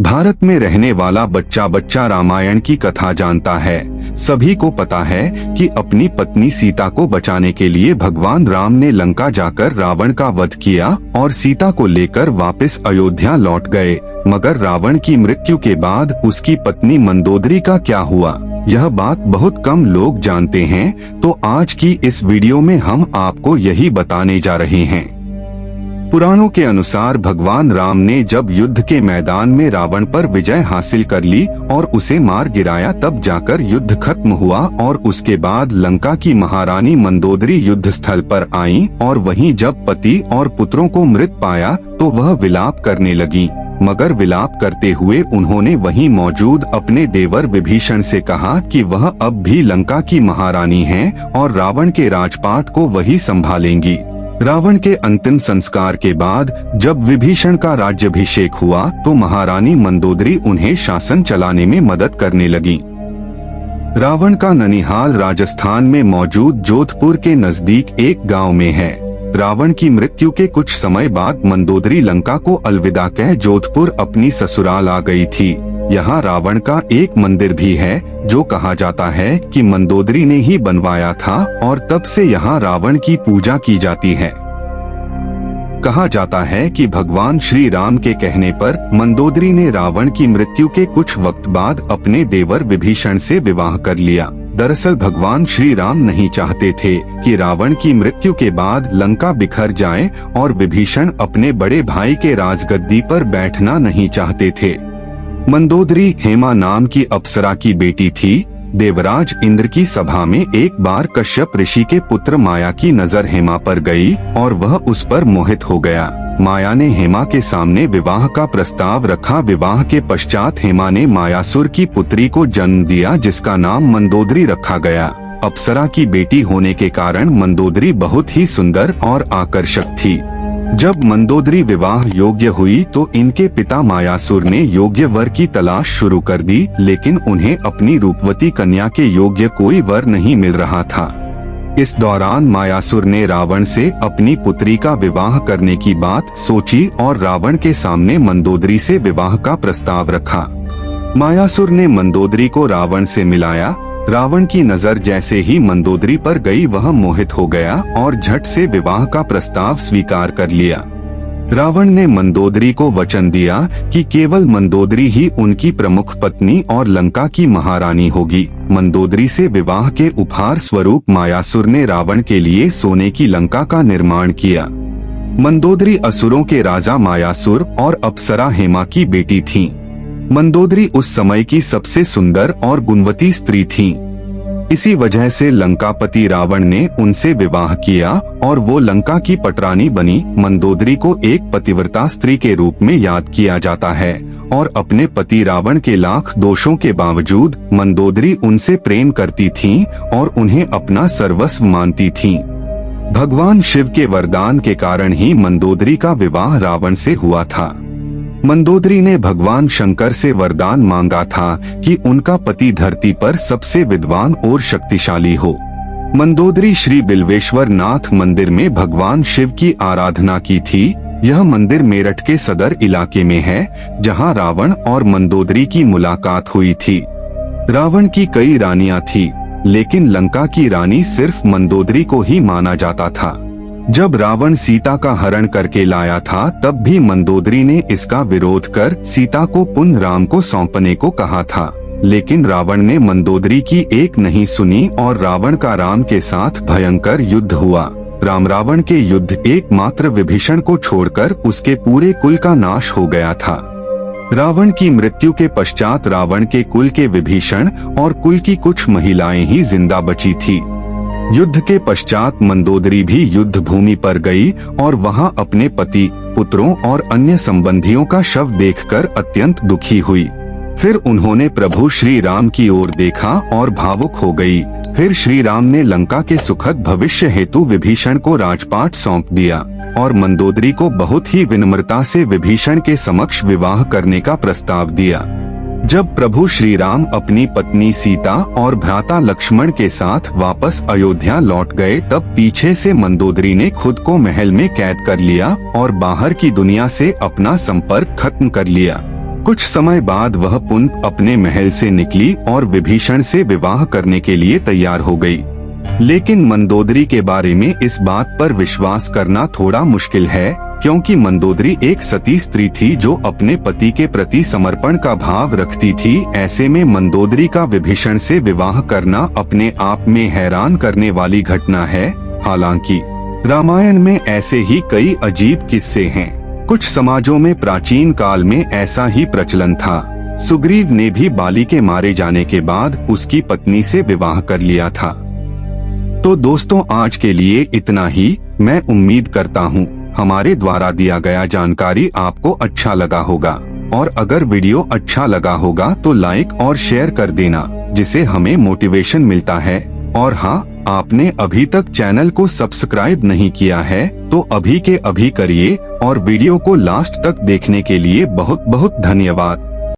भारत में रहने वाला बच्चा बच्चा रामायण की कथा जानता है। सभी को पता है कि अपनी पत्नी सीता को बचाने के लिए भगवान राम ने लंका जाकर रावण का वध किया और सीता को लेकर वापस अयोध्या लौट गए। मगर रावण की मृत्यु के बाद उसकी पत्नी मंदोदरी का क्या हुआ, यह बात बहुत कम लोग जानते हैं। तो आज की इस वीडियो में हम आपको यही बताने जा रहे हैं। पुराणों के अनुसार भगवान राम ने जब युद्ध के मैदान में रावण पर विजय हासिल कर ली और उसे मार गिराया, तब जाकर युद्ध खत्म हुआ और उसके बाद लंका की महारानी मंदोदरी युद्ध स्थल पर आईं और वहीं जब पति और पुत्रों को मृत पाया तो वह विलाप करने लगी। मगर विलाप करते हुए उन्होंने वहीं मौजूद अपने देवर विभीषण से कहा कि वह अब भी लंका की महारानी हैं और रावण के राजपाट को वही संभालेंगी। रावण के अंतिम संस्कार के बाद जब विभीषण का राज्याभिषेक हुआ तो महारानी मंदोदरी उन्हें शासन चलाने में मदद करने लगी। रावण का ननिहाल राजस्थान में मौजूद जोधपुर के नजदीक एक गांव में है। रावण की मृत्यु के कुछ समय बाद मंदोदरी लंका को अलविदा कह जोधपुर अपनी ससुराल आ गई थी। यहाँ रावण का एक मंदिर भी है जो कहा जाता है कि मंदोदरी ने ही बनवाया था और तब से यहाँ रावण की पूजा की जाती है। कहा जाता है कि भगवान श्री राम के कहने पर मंदोदरी ने रावण की मृत्यु के कुछ वक्त बाद अपने देवर विभीषण से विवाह कर लिया। दरअसल भगवान श्री राम नहीं चाहते थे कि रावण की मृत्यु के बाद लंका बिखर जाए और विभीषण अपने बड़े भाई के राजगद्दी पर बैठना नहीं चाहते थे। मंदोदरी हेमा नाम की अप्सरा की बेटी थी। देवराज इंद्र की सभा में एक बार कश्यप ऋषि के पुत्र माया की नजर हेमा पर गई और वह उस पर मोहित हो गया। माया ने हेमा के सामने विवाह का प्रस्ताव रखा। विवाह के पश्चात हेमा ने मायासुर की पुत्री को जन्म दिया जिसका नाम मंदोदरी रखा गया। अप्सरा की बेटी होने के कारण मंदोदरी बहुत ही सुंदर और आकर्षक थी। जब मंदोदरी विवाह योग्य हुई तो इनके पिता मायासुर ने योग्य वर की तलाश शुरू कर दी, लेकिन उन्हें अपनी रूपवती कन्या के योग्य कोई वर नहीं मिल रहा था। इस दौरान मायासुर ने रावण से अपनी पुत्री का विवाह करने की बात सोची और रावण के सामने मंदोदरी से विवाह का प्रस्ताव रखा। मायासुर ने मंदोदरी को रावण से मिलाया। रावण की नजर जैसे ही मंदोदरी पर गई वह मोहित हो गया और झट से विवाह का प्रस्ताव स्वीकार कर लिया। रावण ने मंदोदरी को वचन दिया कि केवल मंदोदरी ही उनकी प्रमुख पत्नी और लंका की महारानी होगी। मंदोदरी से विवाह के उपहार स्वरूप मायासुर ने रावण के लिए सोने की लंका का निर्माण किया। मंदोदरी असुरों के राजा मायासुर और अप्सरा हेमा की बेटी थीं। मंदोदरी उस समय की सबसे सुंदर और गुणवती स्त्री थी। इसी वजह से लंकापति रावण ने उनसे विवाह किया और वो लंका की पटरानी बनी। मंदोदरी को एक पतिव्रता स्त्री के रूप में याद किया जाता है और अपने पति रावण के लाख दोषों के बावजूद मंदोदरी उनसे प्रेम करती थी और उन्हें अपना सर्वस्व मानती थी। भगवान शिव के वरदान के कारण ही मंदोदरी का विवाह रावण से हुआ था। मंदोदरी ने भगवान शंकर से वरदान मांगा था कि उनका पति धरती पर सबसे विद्वान और शक्तिशाली हो। मंदोदरी श्री बिल्वेश्वर नाथ मंदिर में भगवान शिव की आराधना की थी। यह मंदिर मेरठ के सदर इलाके में है जहां रावण और मंदोदरी की मुलाकात हुई थी। रावण की कई रानियां थी, लेकिन लंका की रानी सिर्फ मंदोदरी को ही माना जाता था। जब रावण सीता का हरण करके लाया था तब भी मंदोदरी ने इसका विरोध कर सीता को पुनः राम को सौंपने को कहा था, लेकिन रावण ने मंदोदरी की एक नहीं सुनी और रावण का राम के साथ भयंकर युद्ध हुआ। राम रावण के युद्ध एकमात्र विभीषण को छोड़कर उसके पूरे कुल का नाश हो गया था। रावण की मृत्यु के पश्चात रावण के कुल के विभीषण और कुल की कुछ महिलाएं ही जिंदा बची थी। युद्ध के पश्चात मंदोदरी भी युद्ध भूमि पर गई और वहां अपने पति, पुत्रों और अन्य संबंधियों का शव देखकर अत्यंत दुखी हुई। फिर उन्होंने प्रभु श्री राम की ओर देखा और भावुक हो गई। फिर श्री राम ने लंका के सुखद भविष्य हेतु विभीषण को राजपाट सौंप दिया और मंदोदरी को बहुत ही विनम्रता से विभीषण के समक्ष विवाह करने का प्रस्ताव दिया। जब प्रभु श्री राम अपनी पत्नी सीता और भ्राता लक्ष्मण के साथ वापस अयोध्या लौट गए तब पीछे से मंदोदरी ने खुद को महल में कैद कर लिया और बाहर की दुनिया से अपना संपर्क खत्म कर लिया। कुछ समय बाद वह पुनः अपने महल से निकली और विभीषण से विवाह करने के लिए तैयार हो गई। लेकिन मंदोदरी के बारे में इस बात पर विश्वास करना थोड़ा मुश्किल है, क्योंकि मंदोदरी एक सती स्त्री थी जो अपने पति के प्रति समर्पण का भाव रखती थी। ऐसे में मंदोदरी का विभीषण से विवाह करना अपने आप में हैरान करने वाली घटना है। हालांकि रामायण में ऐसे ही कई अजीब किस्से हैं। कुछ समाजों में प्राचीन काल में ऐसा ही प्रचलन था। सुग्रीव ने भी बाली के मारे जाने के बाद उसकी पत्नी से विवाह कर लिया था। तो दोस्तों, आज के लिए इतना ही। मैं उम्मीद करता हूँ हमारे द्वारा दिया गया जानकारी आपको अच्छा लगा होगा, और अगर वीडियो अच्छा लगा होगा तो लाइक और शेयर कर देना, जिससे हमें मोटिवेशन मिलता है। और हाँ, आपने अभी तक चैनल को सब्सक्राइब नहीं किया है तो अभी के अभी करिए, और वीडियो को लास्ट तक देखने के लिए बहुत बहुत धन्यवाद।